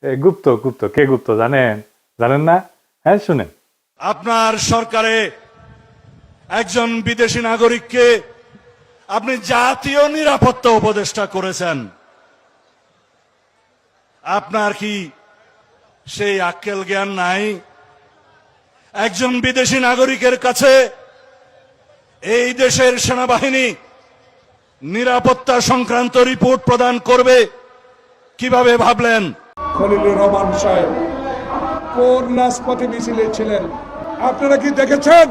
গুপ্ত গুপ্ত কে গুপ্ত জানেন? জানেন না? হ্যাঁ শুনেন। আপনার সরকারে একজন বিদেশি নাগরিককে আপনি জাতীয় নিরাপত্তা উপদেষ্টা করেছেন। আপনার কি সেই আক্কেল জ্ঞান নাই? একজন বিদেশি নাগরিকের কাছে এই দেশের সেনাবাহিনী নিরাপত্তা সংক্রান্ত রিপোর্ট প্রদান করবে কিভাবে ভাবলেন? খলিলুর রহমান সাহেব কোন রাজপথে মিছিলে ছিলেন? আপনারা কি দেখেছেন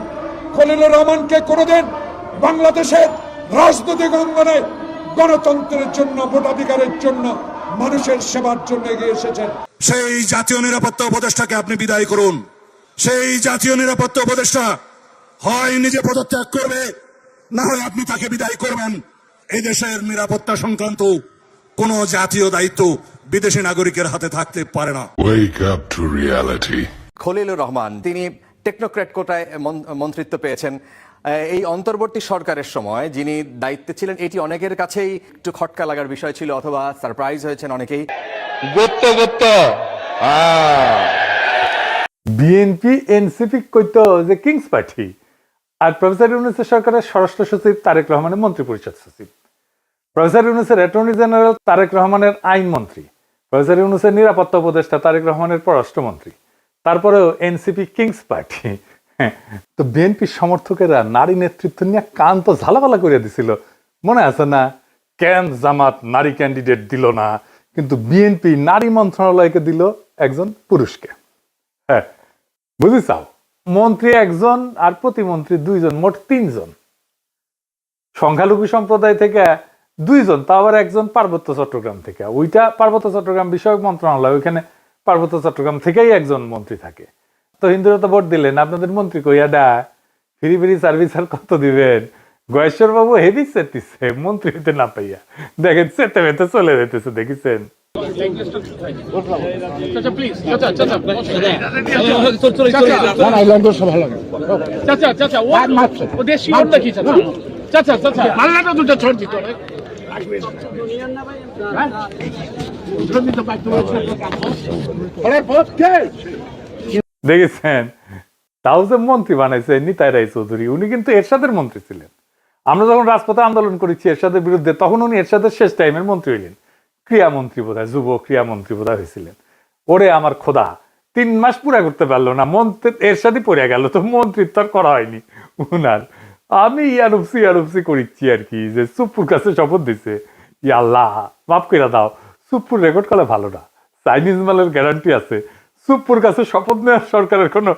খলিলুর রহমানকে কোনোদিন বাংলাদেশের রাজনৈতিক অঙ্গনে গণতন্ত্রের জন্য, ভোটাধিকারের জন্য, মানুষের সেবার জন্য এগিয়ে এসেছেন? সেই জাতীয় নিরাপত্তা উপদেষ্টাকে আপনি বিদায় করুন। সেই জাতীয় নিরাপত্তা উপদেষ্টা হয় নিজে পদত্যাগ করবে, না হয় আপনি তাকে বিদায় করবেন। এই দেশের নিরাপত্তা সংক্রান্ত কোন জাতীয় দায়িত্ব বিদেশি নাগরিকের হাতে থাকতে পারে না। Wake up to reality. Khalilur Rahman তিনি টেকনোক্র্যাট কোটায় মন্ত্রিত্ব পেয়েছেন। এই অন্তর্বর্তী সরকারের সময় যিনি দায়িত্বে ছিলেন, এটি অনেকের কাছেই একটু খটকা লাগার বিষয় ছিল, অথবা সারপ্রাইজ হয়েছেন অনেকেই। গুপ্ত বিএনপি এনসিপি কইতো যে কিংস পার্টি, আর প্রফেসর ইউনূসের সরকারের স্বরাষ্ট্র সচিব তারেক রহমানের মন্ত্রী পরিষদ সচিব, প্রফেসর ইউনূসের অ্যাটর্নি জেনারেল তারেক রহমানের আইনমন্ত্রী, প্রফেসর ইউনূসের নিরাপত্তা উপদেষ্টা তারেক রহমানের পররাষ্ট্রমন্ত্রী, তারপরেও এনসিপি কিংস পার্টি। তো বিএনপির সমর্থকেরা নারী নেতৃত্ব নিয়ে কান তো ঝালাপালা করে দিছিল, মনে আছে না? কেন জামাত নারী ক্যান্ডিডেট দিল না, কিন্তু বিএনপি নারী মন্ত্রণালয়কে দিল একজন পুরুষকে। হ্যাঁ, বুঝিছাও, মন্ত্রী একজন আর প্রতিমন্ত্রী দুইজন, মোট তিনজন। সংখ্যালঘু সম্প্রদায় থেকে দুইজন, তা আবার একজন পার্বত্য চট্টগ্রাম থেকে। ওইটা পার্বত্য চট্টগ্রাম বিষয়ক মন্ত্রণালয়, ওইখানে পার্বত্য চট্টগ্রাম থেকেই একজন মন্ত্রী থাকে। তো হিন্দুরা তো ভোট দিলেন, আপনাদের মন্ত্রী কইয়া ডা ফ্রি ফ্রি সার্ভিস আর কত দিবেন? গয়েশ্বর বাবু হেভি চেতিছে মন্ত্রী হইতে না পাইয়া, দেখেন চেতে মেতে চলে যেতেছে, দেখেছেন? দেখেছেন? তাও যে মন্ত্রী বানাইছে নিতাই রায় চৌধুরী, উনি কিন্তু এরশাদের মন্ত্রী ছিলেন। আমরা যখন রাজপথে আন্দোলন করেছি এরশাদের বিরুদ্ধে, তখন উনি এরশাদের শেষ টাইমের মন্ত্রী হইলেন, ক্রিয়ামন্ত্রী বোধহয়, যুব ক্রিয়ামন্ত্রী বোধহয় হয়েছিলেন। ওরে আমার খোদা, 3 মাস পুরা করতে পারলো না, মন্ত্রী এরশাদই পড়ে গেল, তো মন্ত্রিত্ব আর করা হয়নি উনার। আমি ইয়ারুপসি করিচ্ছি আর কি, যে সুপ্পুর কাছে শপথ দিছে, আল্লাহ মাফ করে দাও, সুপ্পুর রেকর্ড করলে ভালো না, চাইনিজ মালের গ্যারান্টি আছে, সুপ্পুর কাছে শপথ নেওয়ার সরকারের কোনো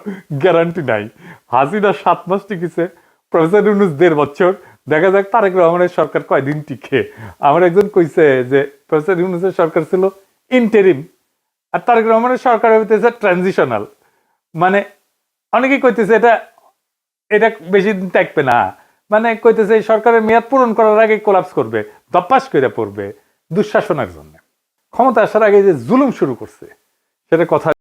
গ্যারান্টি নাই। হাসিনা 7 মাস টিকেছে, প্রফেসর ইউনূস 1.5 বছর, দেখা যাক তারেক রহমানের সরকার কয়দিন টিকে। আমার একজন কইছে যে প্রফেসর ইউনূসের সরকার ছিল ইন্টারিম, আর তারেক রহমানের সরকার হইতেছে ট্রানজিশনাল। মানে অনেকেই কইতেছে এটা বেশি দিন থাকবে না, মানে কইতেছে এই সরকারের মেয়াদ পূরণ করার আগে কোলাপস করবে, দপ্পাস করে পড়বে দুঃশাসনের জন্য। ক্ষমতা আসার আগে যে জুলুম শুরু করছে সেটা কথা